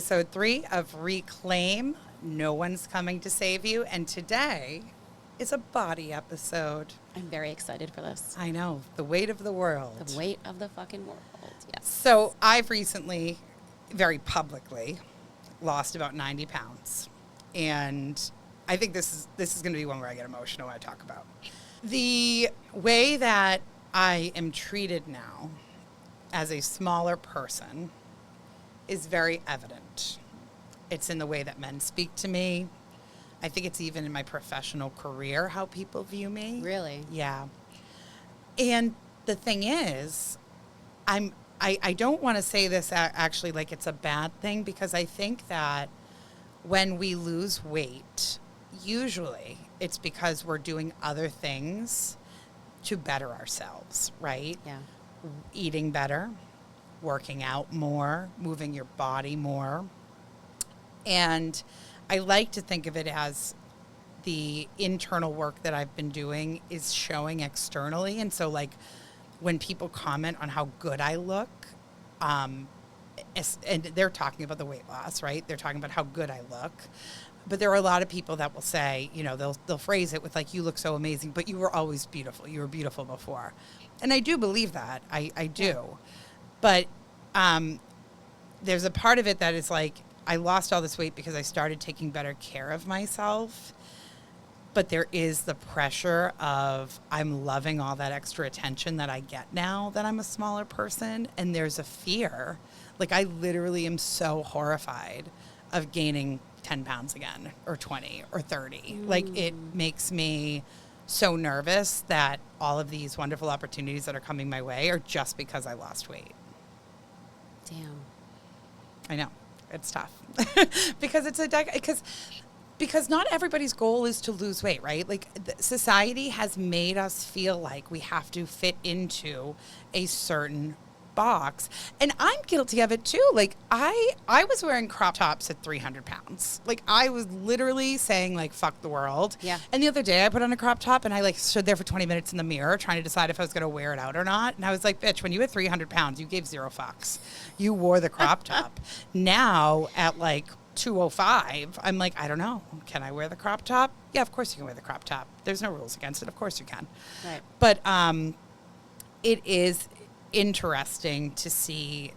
episode 3 of Reclaim. No one's coming to save you. And today is a body episode. I'm very excited for this. I know. The weight of the world. The weight of the fucking world. Yes. So I've recently, very publicly, lost about 90 pounds. And I think this is going to be one where I get emotional when I talk about. The way that I am treated now as a smaller person is very evident. It's in the way that men speak to me. I think it's even in my professional career how people view me. Really? Yeah. And the thing is, I don't want to say this actually like it's a bad thing, because I think that when we lose weight, usually it's because we're doing other things to better ourselves, right? Yeah. Eating better, working out more, moving your body more. And I like to think of it as the internal work that I've been doing is showing externally. And so, like, when people comment on how good I look, and they're talking about the weight loss, right? They're talking about how good I look. But there are a lot of people that will say, you know, they'll phrase it with like, you look so amazing, but you were always beautiful. You were beautiful before. And I do believe that. I do. But there's a part of it that is like, I lost all this weight because I started taking better care of myself. But there is the pressure of I'm loving all that extra attention that I get now that I'm a smaller person. And there's a fear. Like, I literally am so horrified of gaining 10 pounds again, or 20 or 30. Like, it makes me so nervous that all of these wonderful opportunities that are coming my way are just because I lost weight. Damn. I know. It's tough. Because it's because not everybody's goal is to lose weight, right? Like, society has made us feel like we have to fit into a certain box. And I'm guilty of it too. Like, I was wearing crop tops at 300 pounds. Like, I was literally saying, like, fuck the world. Yeah. And the other day I put on a crop top and I, like, stood there for 20 minutes in the mirror trying to decide if I was going to wear it out or not. And I was like, bitch, when you hit 300 pounds, you gave 0 fucks. You wore the crop top. Now at, like, 205, I'm like, I don't know. Can I wear the crop top? Yeah, of course you can wear the crop top. There's no rules against it. Of course you can. Right. But it is interesting to see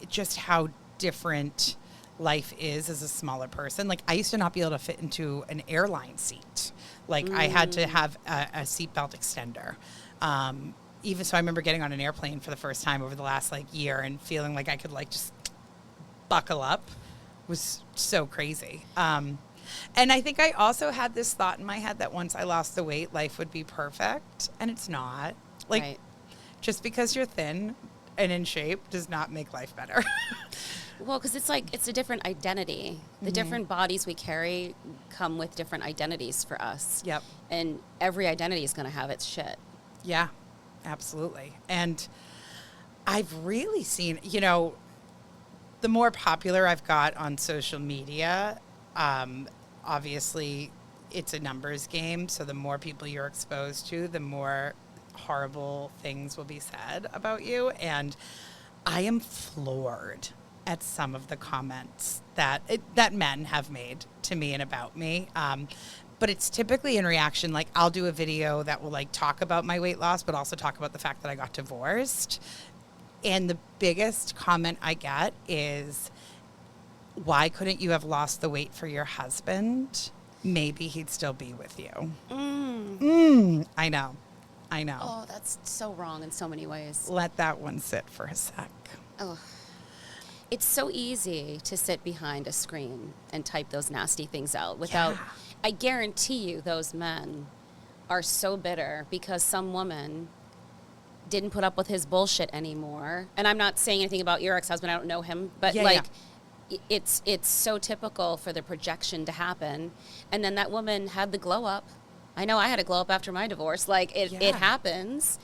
just how different life is as a smaller person. Like, I used to not be able to fit into an airline seat. Like, I had to have a seatbelt extender. Even so, I remember getting on an airplane for the first time over the last, like, year and feeling like I could, like, just buckle up. Was so crazy. And I think I also had this thought in my head that once I lost the weight, life would be perfect. And it's not. Like, right. Just because you're thin and in shape does not make life better. Well, because it's like, it's a different identity. The different bodies we carry come with different identities for us. Yep. And every identity is going to have its shit. Yeah, absolutely. And I've really seen, you know, the more popular I've got on social media, obviously it's a numbers game. So the more people you're exposed to, the more horrible things will be said about you. And I am floored at some of the comments that men have made to me and about me. But it's typically in reaction, like, I'll do a video that will, like, talk about my weight loss, but also talk about the fact that I got divorced. And the biggest comment I get is, why couldn't you have lost the weight for your husband? Maybe he'd still be with you. I know. Oh, that's so wrong in so many ways. Let that one sit for a sec. Oh. It's so easy to sit behind a screen and type those nasty things out without, I guarantee you those men are so bitter because some woman didn't put up with his bullshit anymore. And I'm not saying anything about your ex-husband. I don't know him. But, it's so typical for the projection to happen. And then that woman had the glow up. I know I had a glow up after my divorce. Like, it happens.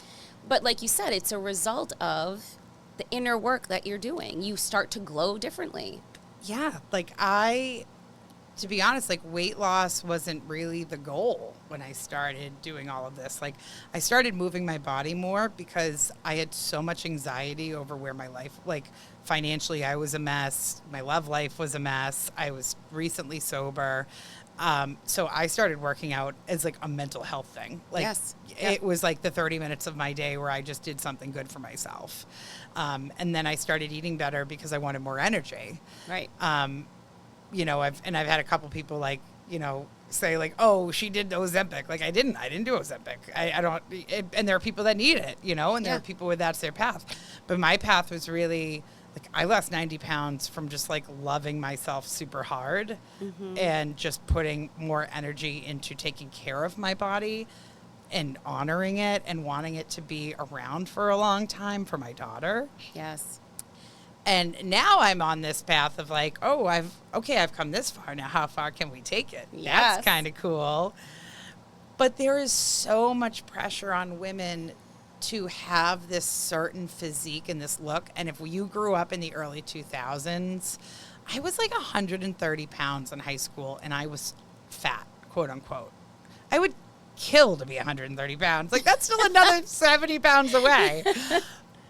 But like you said, it's a result of the inner work that you're doing. You start to glow differently. Yeah. Like, I to be honest, like weight loss wasn't really the goal when I started doing all of this. Like I started moving my body more because I had so much anxiety over where my life, like financially, I was a mess. My love life was a mess. I was recently sober. So I started working out as like a mental health thing. Like Yes. it was like the 30 minutes of my day where I just did something good for myself. And then I started eating better because I wanted more energy. Right. You know, I've had a couple people like, you know, say like, oh, she did Ozempic. Like I didn't do Ozempic. I don't, and there are people that need it, you know, and there Yeah. are people where that's their path. But my path was really like, I lost 90 pounds from just like loving myself super hard and just putting more energy into taking care of my body and honoring it and wanting it to be around for a long time for my daughter. Yes. And now I'm on this path of like, oh, I've come this far. Now, how far can we take it? Yes. That's kind of cool. But there is so much pressure on women to have this certain physique and this look. And if you grew up in the early 2000s, I was like 130 pounds in high school and I was fat, quote unquote. I would kill to be 130 pounds. Like that's still another 70 pounds away.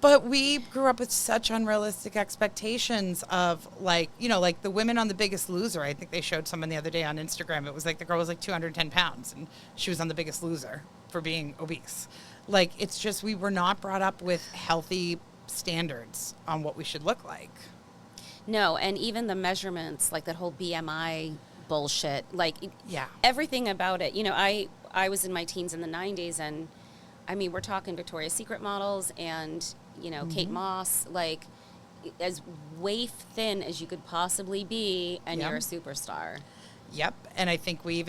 But we grew up with such unrealistic expectations of like, you know, like the women on The Biggest Loser. I think they showed someone the other day on Instagram. It was like the girl was like 210 pounds and she was on The Biggest Loser for being obese. Like, it's just, we were not brought up with healthy standards on what we should look like. No, and even the measurements, like that whole BMI bullshit, like Yeah. everything about it. You know, I was in my teens in the 90s, and I mean, we're talking Victoria's Secret models and, you know, Kate Moss, like as waif thin as you could possibly be, and Yep. you're a superstar. Yep. And I think we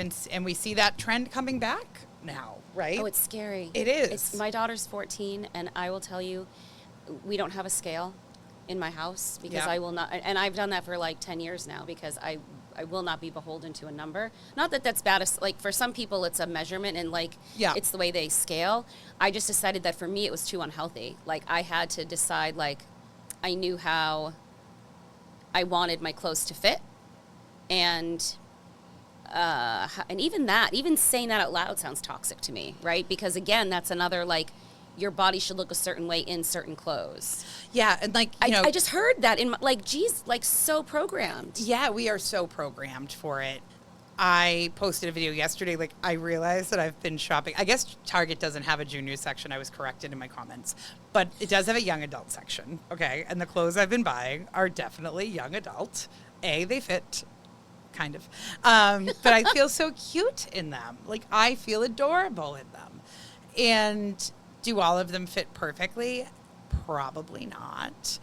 see that trend coming back now, right? Oh, it's scary. It is. My daughter's 14, and I will tell you, we don't have a scale in my house because Yeah. I will not, and I've done that for like 10 years now because I will not be beholden to a number. Not that that's bad. Like for some people, it's a measurement and like Yeah. it's the way they scale. I just decided that for me, it was too unhealthy. Like I had to decide, like I knew how I wanted my clothes to fit, and even saying that out loud sounds toxic to me, right? Because again, that's another like your body should look a certain way in certain clothes. Yeah. And like, you know, I just heard that in my, like, geez, like so programmed. yeah, we are so programmed for it. I posted a video yesterday. Like, I realized that I've been shopping. I guess Target doesn't have a junior section. I was corrected in my comments. But it does have a young adult section. Okay. And the clothes I've been buying are definitely young adult. They fit, kind of. But I feel so cute in them. Like, I feel adorable in them. And do all of them fit perfectly? Probably not.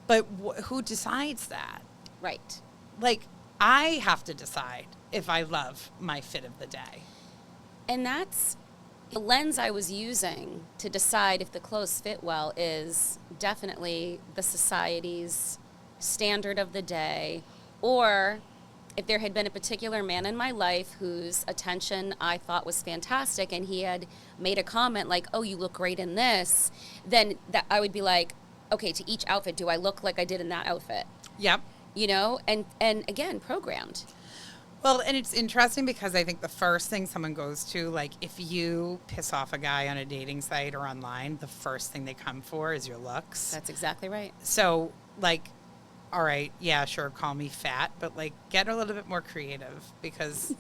But who decides that? Right. Like, I have to decide if I love my fit of the day. And that's the lens I was using to decide if the clothes fit well is definitely the society's standard of the day, or if there had been a particular man in my life whose attention I thought was fantastic and he had made a comment like, oh, you look great in this, then that I would be like, okay, to each outfit, do I look like I did in that outfit? Yep. You know, and again, programmed. Well, and it's interesting because I think the first thing someone goes to, like if you piss off a guy on a dating site or online, the first thing they come for is your looks. That's exactly right. So, like, all right, yeah, sure, call me fat, but like get a little bit more creative because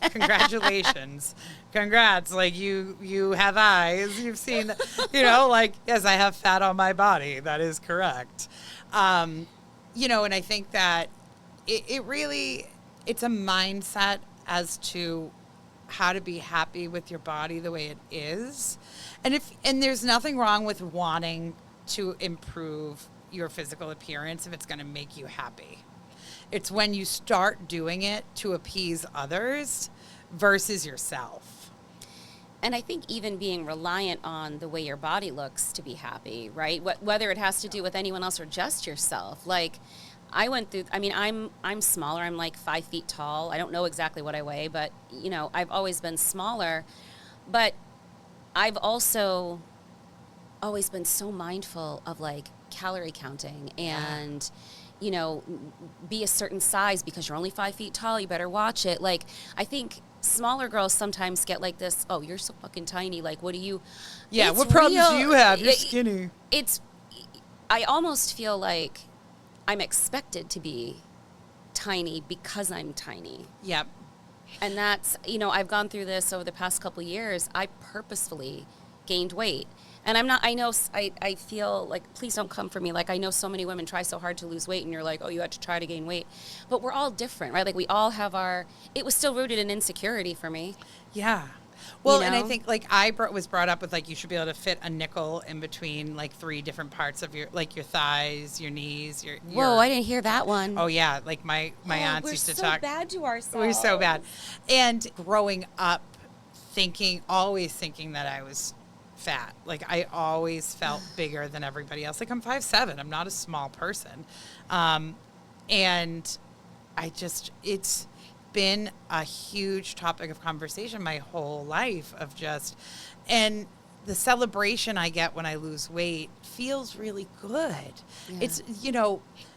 congratulations. Congrats. Like you have eyes. You've seen, you know, like, yes, I have fat on my body. That is correct. You know, and I think that it really, it's a mindset as to how to be happy with your body the way it is. And there's nothing wrong with wanting to improve your physical appearance if it's going to make you happy. It's when you start doing it to appease others versus yourself. And I think even being reliant on the way your body looks to be happy, right? Whether it has to do with anyone else or just yourself. Like I went through, I mean, I'm smaller. I'm like 5 feet tall. I don't know exactly what I weigh, but you know, I've always been smaller, but I've also always been so mindful of like calorie counting and be a certain size because you're only 5 feet tall. You better watch it. Like, I think smaller girls sometimes get like this, oh, you're so fucking tiny. Like, what do you... Yeah, It's what problems do real- you have? You're skinny. I almost feel like I'm expected to be tiny because I'm tiny. Yep. And that's, I've gone through this over the past couple years. I purposefully gained weight. And I feel like, please don't come for me. Like, I know so many women try so hard to lose weight and you're like, oh, you had to try to gain weight. But we're all different, right? Like, we all have it was still rooted in insecurity for me. Yeah. Well, and I think, like, was brought up with, like, you should be able to fit a nickel in between, like, 3 different parts of your thighs, your knees, your... Whoa, I didn't hear that one. Oh, yeah. Like, my aunts used to talk... We're so bad to ourselves. We're so bad. And growing up always thinking that I was fat. Like, I always felt bigger than everybody else. Like, I'm 5'7". I'm not a small person. And it's been a huge topic of conversation my whole life and the celebration I get when I lose weight feels really good. Yeah. It's,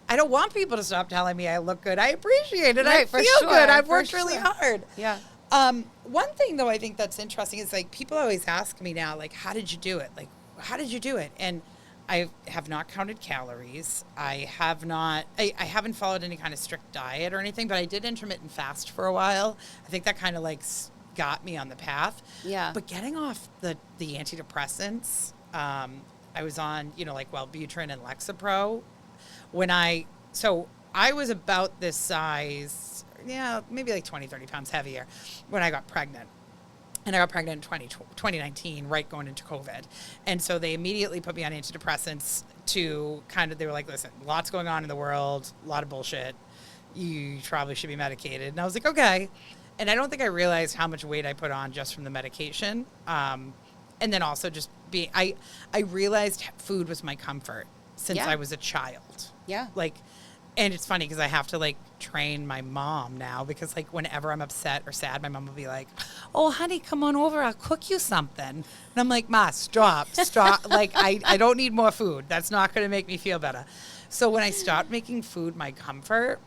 I don't want people to stop telling me I look good. I appreciate it. Right, I feel good. I've worked really hard. Yeah. One thing though I think that's interesting is, like, people always ask me now, like, how did you do it? Like, how did you do it? And I have not counted calories. I haven't followed any kind of strict diet or anything, but I did intermittent fast for a while. I think that kind of like got me on the path. Yeah. But getting off the antidepressants, I was on, Wellbutrin and Lexapro. So I was about this size, maybe like 20, 30 pounds heavier when I got pregnant. And I got pregnant in 2019, right going into COVID. And so they immediately put me on antidepressants they were like, listen, lots going on in the world, a lot of bullshit. You probably should be medicated. And I was like, okay. And I don't think I realized how much weight I put on just from the medication. And then also just I realized food was my comfort since I was a child. Yeah. And it's funny because I have to, like, train my mom now because, like, whenever I'm upset or sad, my mom will be like, oh, honey, come on over. I'll cook you something. And I'm like, Ma, stop. Like, I don't need more food. That's not going to make me feel better. So when I stopped making food my comfort,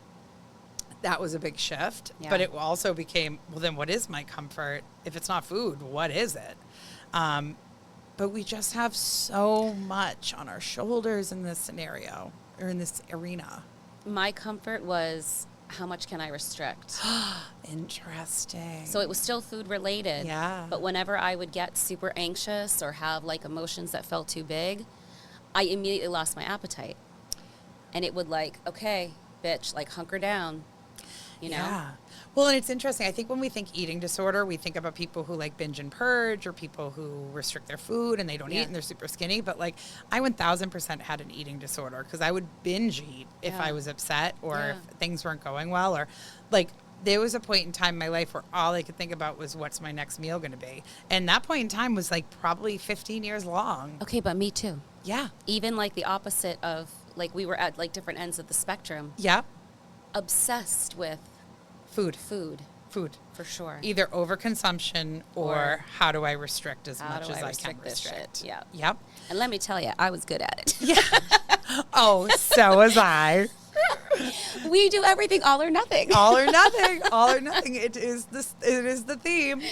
that was a big shift. Yeah. But it also became, well, then what is my comfort? If it's not food, what is it? But we just have so much on our shoulders in this scenario or in this arena. My comfort was, how much can I restrict? Interesting. So it was still food related. Yeah. But whenever I would get super anxious or have, like, emotions that felt too big, I immediately lost my appetite. And it would, like, okay, bitch, like, hunker down, Yeah. Well, and it's interesting. I think when we think eating disorder, we think about people who, like, binge and purge or people who restrict their food and they don't eat and they're super skinny. But, like, I 1,000% had an eating disorder because I would binge eat if I was upset or if things weren't going well. Or, like, there was a point in time in my life where all I could think about was what's my next meal going to be. And that point in time was, like, probably 15 years long. Okay, but me too. Yeah. Even, like, the opposite of, like, we were at, like, different ends of the spectrum. Yeah. Obsessed with Food. For sure. Either overconsumption or how do I restrict as much as I can restrict. Yeah. Yep. And let me tell you, I was good at it. Yeah. Oh, so was I. We do everything all or nothing. All or nothing. All or nothing. It is the theme.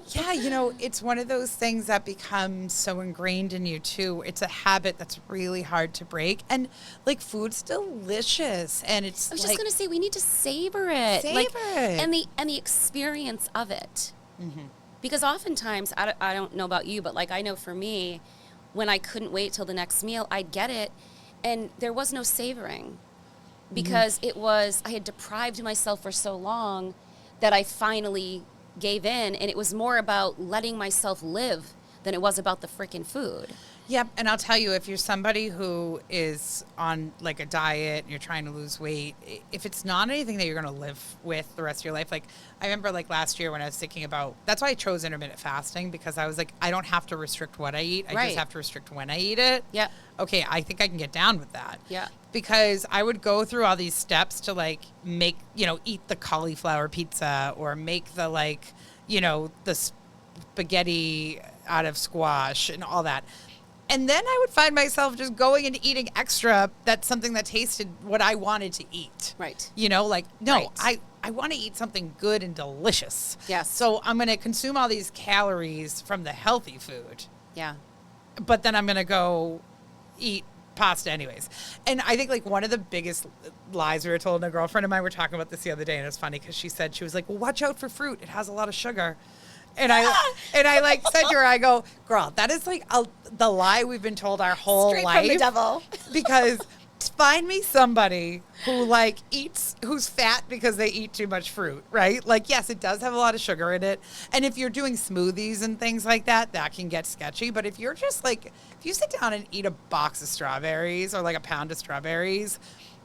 Yeah, it's one of those things that becomes so ingrained in you too. It's a habit that's really hard to break. And, like, food's delicious. And it's I was just gonna say, we need to savor it. Savor it. And the experience of it. Mm-hmm. Because oftentimes, I don't know about you, but, like, I know for me, when I couldn't wait till the next meal, I'd get it and there was no savoring. Because I had deprived myself for so long that I finally gave in. And it was more about letting myself live than it was about the freaking food. Yep. And I'll tell you, if you're somebody who is on, like, a diet and you're trying to lose weight, if it's not anything that you're going to live with the rest of your life, like, I remember, like, last year when I was thinking about, that's why I chose intermittent fasting, because I was like, I don't have to restrict what I eat. I just have to restrict when I eat it. Yeah. Okay. I think I can get down with that. Yeah. Because I would go through all these steps to, like, make, eat the cauliflower pizza or make the, like, the spaghetti out of squash and all that. And then I would find myself just going and eating extra. That's something that tasted what I wanted to eat. Right. You know, like, no, Right. I want to eat something good and delicious. Yes. So I'm going to consume all these calories from the healthy food, Yeah. but then I'm going to go eat pasta anyways. And I think like one of the biggest lies we were told, and a girlfriend of mine were talking about this the other day, and it was funny because she was like, well, watch out for fruit. It has a lot of sugar. And I like said to her, I go, girl, that is like the lie we've been told our whole Straight life. from the devil. Because find me somebody who like who's fat because they eat too much fruit, right? Like, yes, it does have a lot of sugar in it. And if you're doing smoothies and things like that, that can get sketchy. But if you're just like, if you sit down and eat a box of strawberries or like a pound of strawberries,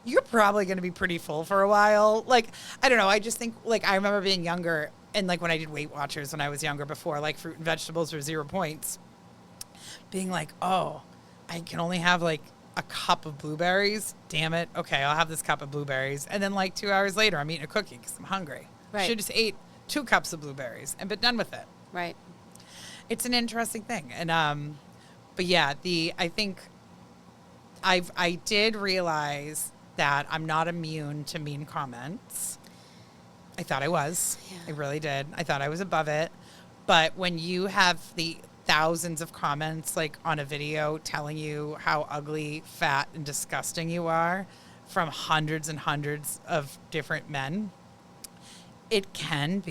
you're probably going to be pretty full for a while. Like, I don't know. I just think like I remember being younger and like when I did Weight Watchers when I was younger before, like fruit and vegetables were 0 points, being like, oh, I can only have like a cup of blueberries. Damn it. Okay, I'll have this cup of blueberries. And then like 2 hours later, I'm eating a cookie because I'm hungry. Right. Should just ate 2 cups of blueberries and been done with it. Right. It's an interesting thing. And but yeah, I think I did realize that I'm not immune to mean comments. I thought I was. Yeah. I really did. I thought I was above it. But when you have the thousands of comments like on a video telling you how ugly, fat, and disgusting you are from hundreds and hundreds of different men, it can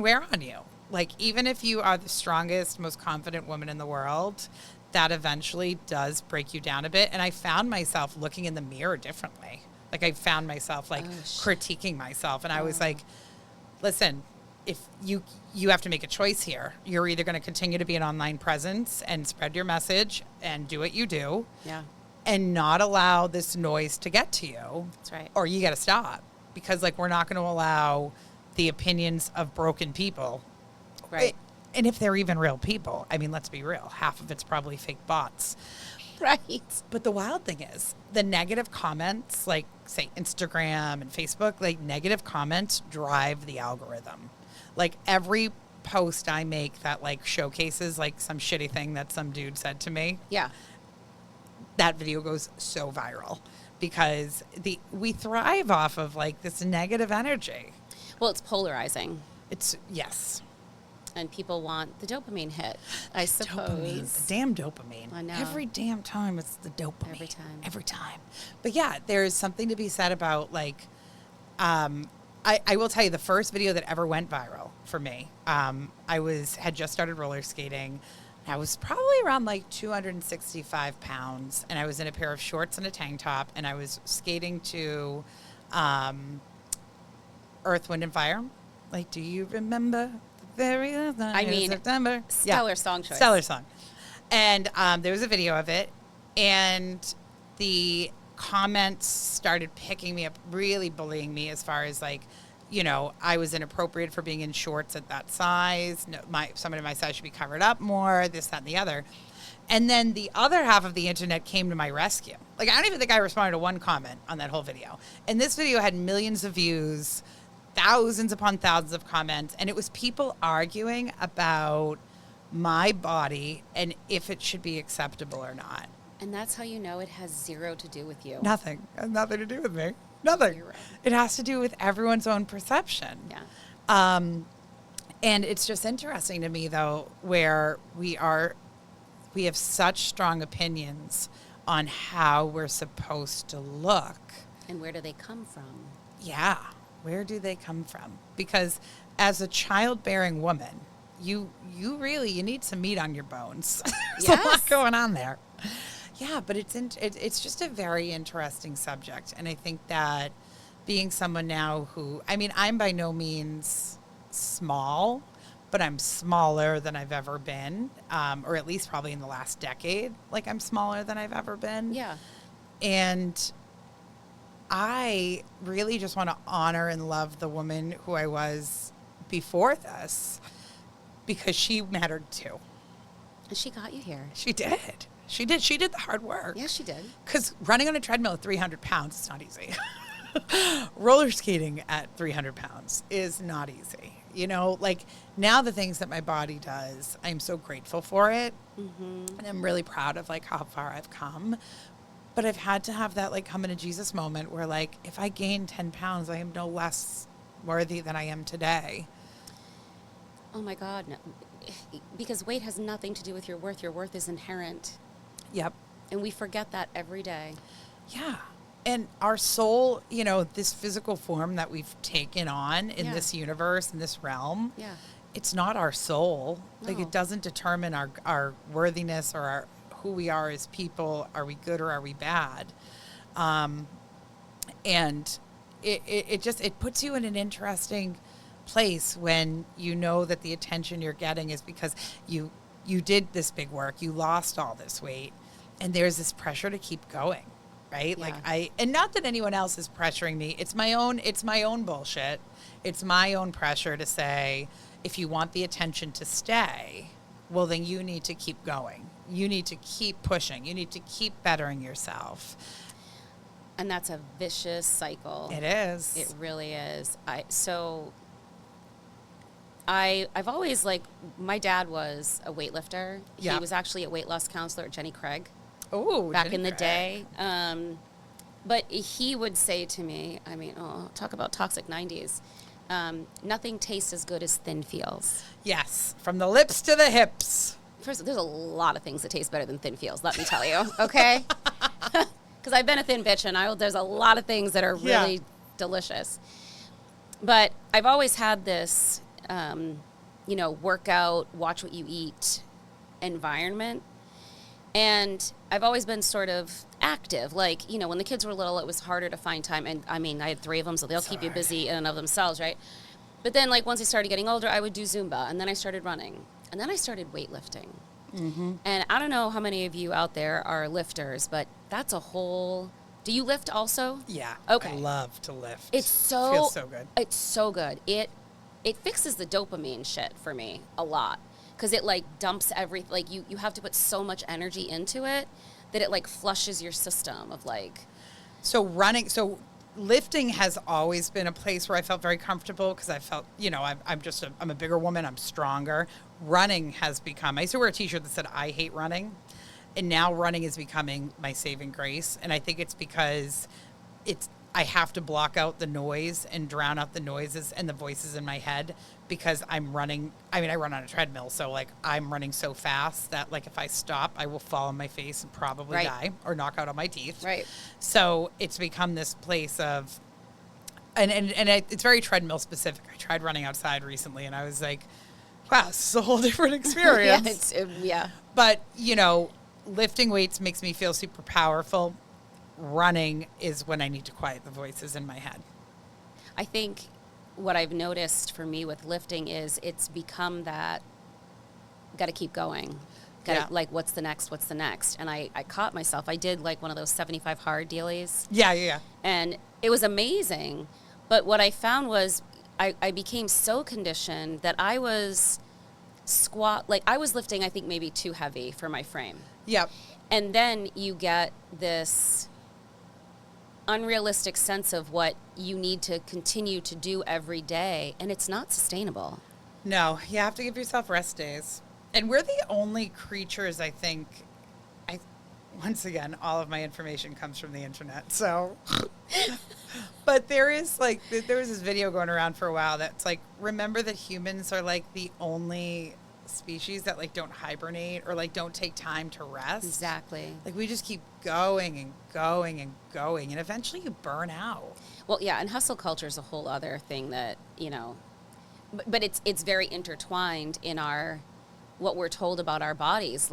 wear on you. Like, even if you are the strongest, most confident woman in the world, that eventually does break you down a bit. And I found myself looking in the mirror differently. Like, I found myself like critiquing myself. And I was like, listen, if you have to make a choice here. You're either going to continue to be an online presence and spread your message and do what you do. Yeah. And not allow this noise to get to you. That's right. Or you got to stop, because like we're not going to allow the opinions of broken people. Right. And if they're even real people, I mean, let's be real. Half of it's probably fake bots. Right. But the wild thing is the negative comments, like say Instagram and Facebook, like negative comments drive the algorithm. Like every post I make that like showcases like some shitty thing that some dude said to me, Yeah. that video goes so viral because we thrive off of like this negative energy. Well, it's polarizing. It's yes. And people want the dopamine hit, I suppose. Dopamine, the damn dopamine. I know. Every damn time it's the dopamine. Every time. Every time. But yeah, there's something to be said about like, I will tell you the first video that ever went viral for me. I had just started roller skating. I was probably around like 265 pounds, and I was in a pair of shorts and a tank top, and I was skating to Earth, Wind, and Fire. Like, do you remember the very last night I in mean, September? stellar song choice. Stellar song. And there was a video of it, and the comments started picking me up, really bullying me as far as like, you know, I was inappropriate for being in shorts at that size. No, somebody in my size should be covered up more, this, that, and the other. And then the other half of the internet came to my rescue. Like, I don't even think I responded to one comment on that whole video. And this video had millions of views, thousands upon thousands of comments, and it was people arguing about my body and if it should be acceptable or not. And that's how you know it has zero to do with you. Nothing. It has nothing to do with me. Nothing. Zero. It has to do with everyone's own perception. Yeah. And it's just interesting to me, though, where we have such strong opinions on how we're supposed to look. And where do they come from? Yeah. Where do they come from? Because as a childbearing woman, you need some meat on your bones. There's a lot going on there. Yeah, but it's just a very interesting subject. And I think that being someone now who, I mean, I'm by no means small, but I'm smaller than I've ever been, or at least probably in the last decade. Like, I'm smaller than I've ever been. Yeah. And I really just want to honor and love the woman who I was before this, because she mattered too. And she got you here. She did. She did. She did the hard work. Yeah, she did. Because running on a treadmill at 300 pounds is not easy. Roller skating at 300 pounds is not easy. You know, like now the things that my body does, I'm so grateful for it. Mm-hmm. And I'm really proud of like how far I've come. But I've had to have that like come into Jesus moment where like, if I gain 10 pounds, I am no less worthy than I am today. Oh my God. No. Because weight has nothing to do with your worth. Your worth is inherent. Yep. And we forget that every day. Yeah. And our soul, you know, this physical form that we've taken on in this universe, in this realm, it's not our soul. No. Like it doesn't determine our worthiness or who we are as people. Are we good or are we bad? And it puts you in an interesting place when you know that the attention you're getting is because you did this big work, you lost all this weight, and there's this pressure to keep going. Right? Yeah. Like and not that anyone else is pressuring me. It's my own bullshit. It's my own pressure to say, if you want the attention to stay, well, then you need to keep going. You need to keep pushing. You need to keep bettering yourself. And that's a vicious cycle. It is. It really is. I've always my dad was a weightlifter. He was actually a weight loss counselor at Jenny Craig. Oh, back in the day. But he would say to me, talk about toxic 90s. Nothing tastes as good as thin feels. Yes, from the lips to the hips. First, there's a lot of things that taste better than thin feels, let me tell you, okay? Because I've been a thin bitch, and there's a lot of things that are really delicious. But I've always had this, workout, watch what you eat environment. And I've always been sort of active. Like, when the kids were little, it was harder to find time. And, I had 3 of them, so they'll keep you busy in and of themselves, right? But then, once I started getting older, I would do Zumba. And then I started running. And then I started weightlifting. Mm-hmm. And I don't know how many of you out there are lifters, but that's a whole... Do you lift also? Yeah. Okay. I love to lift. It feels so good. It's so good. It fixes the dopamine shit for me a lot. Because it dumps everything. You have to put so much energy into it that it flushes your system of So lifting has always been a place where I felt very comfortable because I felt, I'm a bigger woman. I'm stronger. Running has become, I used to wear a t-shirt that said, I hate running. And now running is becoming my saving grace. And I think it's because I have to block out the noise and drown out the noises and the voices in my head because I'm running. I run on a treadmill. So I'm running so fast that if I stop, I will fall on my face and probably die or knock out all my teeth. Right. So it's become this place of, and it's very treadmill specific. I tried running outside recently and I was like, wow, this is a whole different experience. But, lifting weights makes me feel super powerful. Running is when I need to quiet the voices in my head. I think what I've noticed for me with lifting is it's become that got to keep going. What's the next? And I caught myself. I did one of those 75 hard dealies. Yeah. And it was amazing. But what I found was I became so conditioned that I was I was lifting, I think, maybe too heavy for my frame. Yep. And then you get this unrealistic sense of what you need to continue to do every day, and it's not sustainable. No, you have to give yourself rest days. And we're the only creatures, I think, once again, all of my information comes from the internet, so... But there was this video going around for a while that's remember that humans are the only species that don't hibernate or don't take time to rest. Exactly. We just keep going and going and going, and eventually you burn out. Well, yeah, and hustle culture is a whole other thing that, but it's very intertwined in what we're told about our bodies,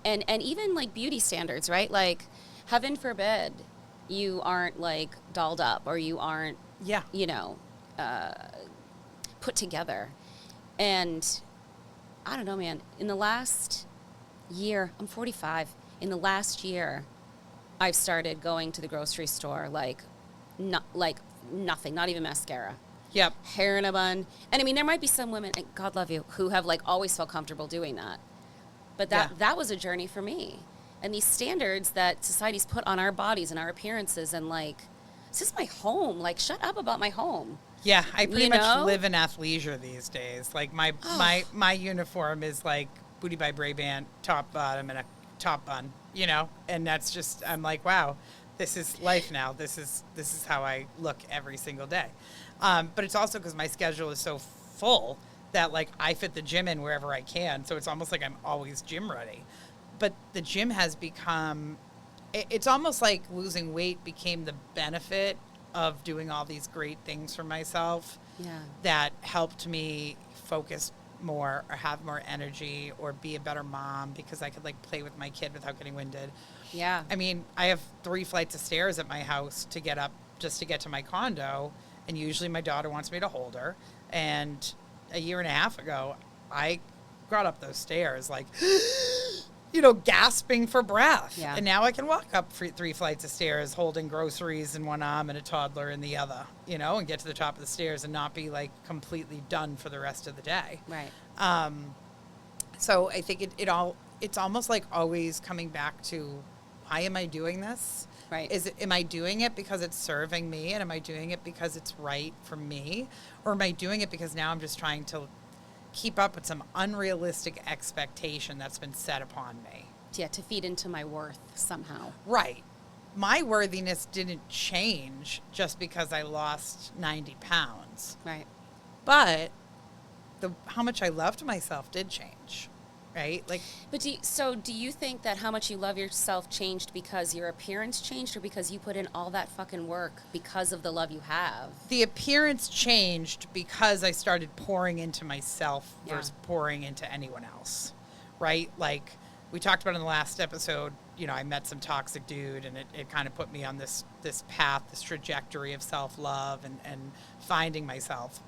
and even beauty standards, right? Heaven forbid you aren't dolled up or you aren't put together. And I don't know, man, in the last year, I'm 45. In the last year, I've started going to the grocery store nothing, not even mascara. Yep. Hair in a bun. And there might be some women, and God love you, who have always felt comfortable doing that. But that was a journey for me. And these standards that society's put on our bodies and our appearances and this is my home. Shut up about my home. Yeah, I pretty much know? live in athleisure these days. Like my uniform is like booty by Brabant, top bottom, and a top bun. And that's just I'm like, wow, this is life now. This is how I look every single day. But it's also because my schedule is so full that like I fit the gym in wherever I can. So it's almost like I'm always gym ready. But the gym has become, it's almost like losing weight became the benefit of doing all these great things for myself. Yeah. That helped me focus more or have more energy or be a better mom because I could like play with my kid without getting winded. Yeah. I mean, I have 3 flights of stairs at my house to get up just to get to my condo. And usually my daughter wants me to hold her. And a year and a half ago, I got up those stairs like, gasping for breath. Yeah. And now I can walk up 3 flights of stairs holding groceries in one arm and a toddler in the other, and get to the top of the stairs and not be like completely done for the rest of the day. Right. So I think it's almost like always coming back to, why am I doing this? Right. Am I doing it because it's serving me, and am I doing it because it's right for me? Or am I doing it because now I'm just trying to keep up with some unrealistic expectation that's been set upon me? Yeah, to feed into my worth somehow. Right. My worthiness didn't change just because I lost 90 pounds. Right. But how much I loved myself did change. Right? Like, But do you think that how much you love yourself changed because your appearance changed, or because you put in all that fucking work because of the love you have? the appearance changed because I started pouring into myself versus pouring into anyone else. Right? Like we talked about in the last episode, I met some toxic dude, and it kind of put me on this path, this trajectory of self-love and finding myself.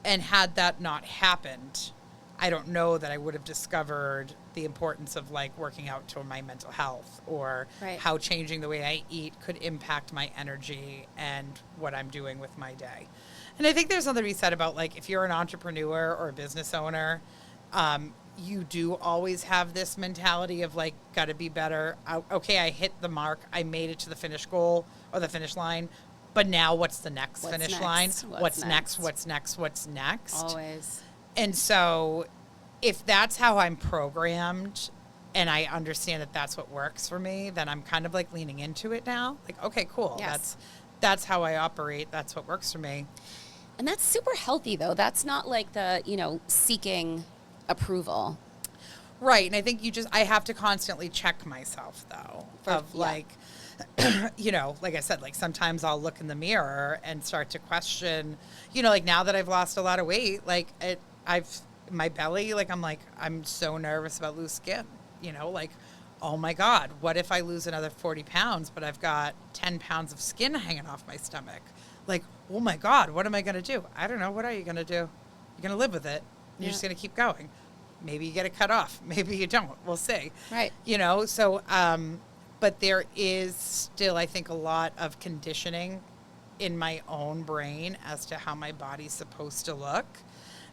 And had that not happened, I don't know that I would have discovered the importance of like working out to my mental health, or Right. how changing the way I eat could impact my energy and what I'm doing with my day. And I think there's something to be said about like, if you're an entrepreneur or a business owner, you do always have this mentality of like, got to be better. Okay, I hit the mark. I made it to the finish goal or the finish line. But now what's the next finish line? What's next? What's next? What's next? Always. And so if that's how I'm programmed and I understand that that's what works for me, then I'm kind of like leaning into it now. Like, okay, cool. Yes. That's how I operate. That's what works for me. And that's super healthy, though. That's not like the, seeking approval. Right. And I think I have to constantly check myself though, like, like I said, like sometimes I'll look in the mirror and start to question, like now that I've lost a lot of weight, like my belly, like I'm so nervous about loose skin, like, oh my God, what if I lose another 40 pounds, but I've got 10 pounds of skin hanging off my stomach? Like, oh my God, what am I going to do? I don't know. What are you going to do? You're going to live with it. You're just going to keep going. Maybe you get it cut off. Maybe you don't. We'll see. Right. So, but there is still, I think, a lot of conditioning in my own brain as to how my body's supposed to look.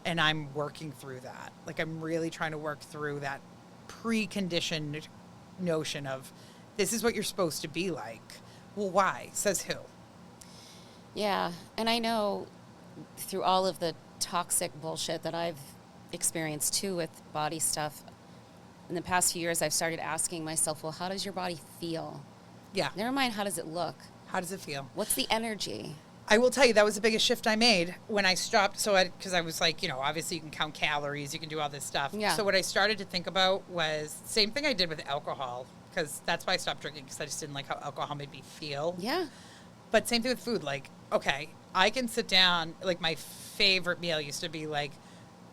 And I'm working through that. Like, I'm really trying to work through that preconditioned notion of, this is what you're supposed to be like. Well, why? Says who? Yeah. And I know through all of the toxic bullshit that I've experienced too with body stuff, in the past few years, I've started asking myself, well, how does your body feel? Yeah. Never mind, how does it look? How does it feel? What's the energy? I will tell you, that was the biggest shift I made when I stopped. Because I was like, obviously you can count calories, you can do all this stuff. Yeah. So what I started to think about was same thing I did with alcohol, because that's why I stopped drinking, because I just didn't like how alcohol made me feel. Yeah. But same thing with food. Like, okay, I can sit down, like my favorite meal used to be like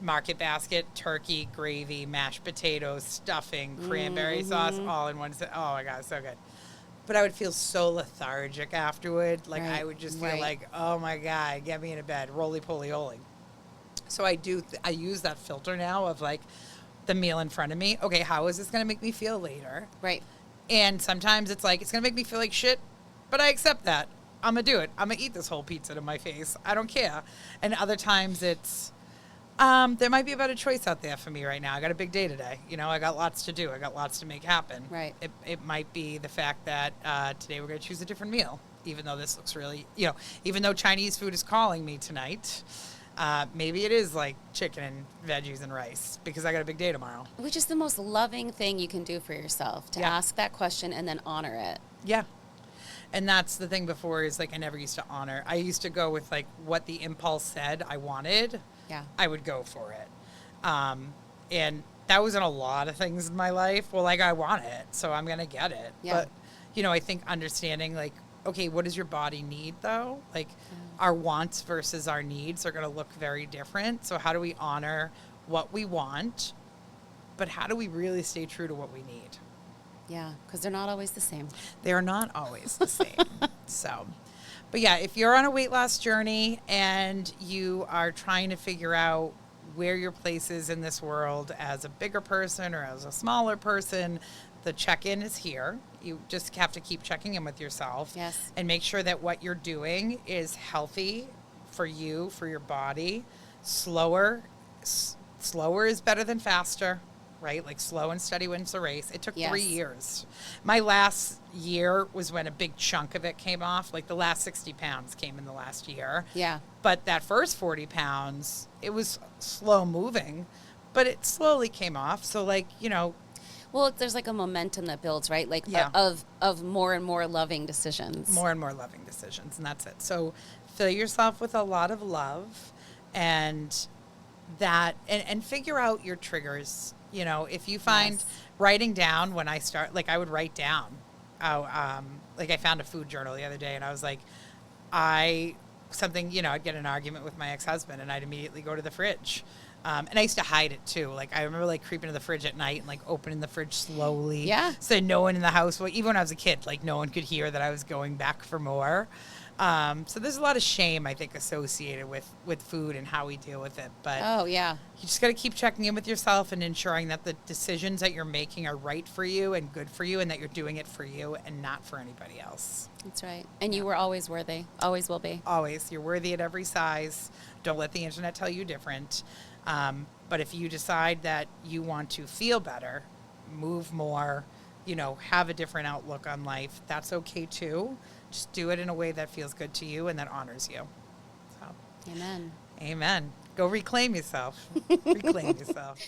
market basket, turkey, gravy, mashed potatoes, stuffing, cranberry sauce, all in one. Oh my God, so good. But I would feel so lethargic afterward. Like I would just feel like, oh my God, get me into bed, roly-poly-oly. So I use that filter now of like the meal in front of me. Okay, how is this going to make me feel later? Right. And sometimes it's like, it's going to make me feel like shit, but I accept that. I'm going to do it. I'm going to eat this whole pizza to my face. I don't care. And other times it's, there might be a better choice out there for me right now. I got a big day today. I got lots to do. I got lots to make happen. Right. It might be the fact that today we're going to choose a different meal. even though this looks really, even though Chinese food is calling me tonight, maybe it is like chicken and veggies and rice because I got a big day tomorrow. Which is the most loving thing you can do for yourself, to ask that question and then honor it. Yeah. And that's the thing before is like I never used to honor. I used to go with like what the impulse said I wanted. Yeah. I would go for it. And that was in a lot of things in my life. Well, like I want it, so I'm going to get it. Yeah. But, I think understanding like, okay, what does your body need though? Like our wants versus our needs are going to look very different. So how do we honor what we want, but how do we really stay true to what we need? Yeah, because they're not always the same. They are not always the same. So, but yeah, if you're on a weight loss journey and you are trying to figure out where your place is in this world as a bigger person or as a smaller person, the check-in is here. You just have to keep checking in with yourself. Yes. And make sure that what you're doing is healthy for you, for your body. Slower is better than faster. Right? Like slow and steady wins the race. It took 3 years. My last year was when a big chunk of it came off. Like the last 60 pounds came in the last year. Yeah. But that first 40 pounds, it was slow moving, but it slowly came off. So like, Well, there's like a momentum that builds, right? Like of more and more loving decisions. More and more loving decisions. And that's it. So fill yourself with a lot of love and figure out your triggers. If you find writing down when I start, like I would write down, like I found a food journal the other day and I was like, I'd get an argument with my ex-husband and I'd immediately go to the fridge. And I used to hide it too. Like I remember like creeping to the fridge at night and like opening the fridge slowly. Yeah. So no one in the house, even when I was a kid, like no one could hear that I was going back for more. So there's a lot of shame, I think, associated with food and how we deal with it. But you just got to keep checking in with yourself and ensuring that the decisions that you're making are right for you and good for you and that you're doing it for you and not for anybody else. That's right. And you were always worthy. Always will be. Always. You're worthy at every size. Don't let the internet tell you different. But if you decide that you want to feel better, move more, have a different outlook on life, that's okay too. Just do it in a way that feels good to you and that honors you. So, Amen. Amen. Go reclaim yourself. Reclaim yourself.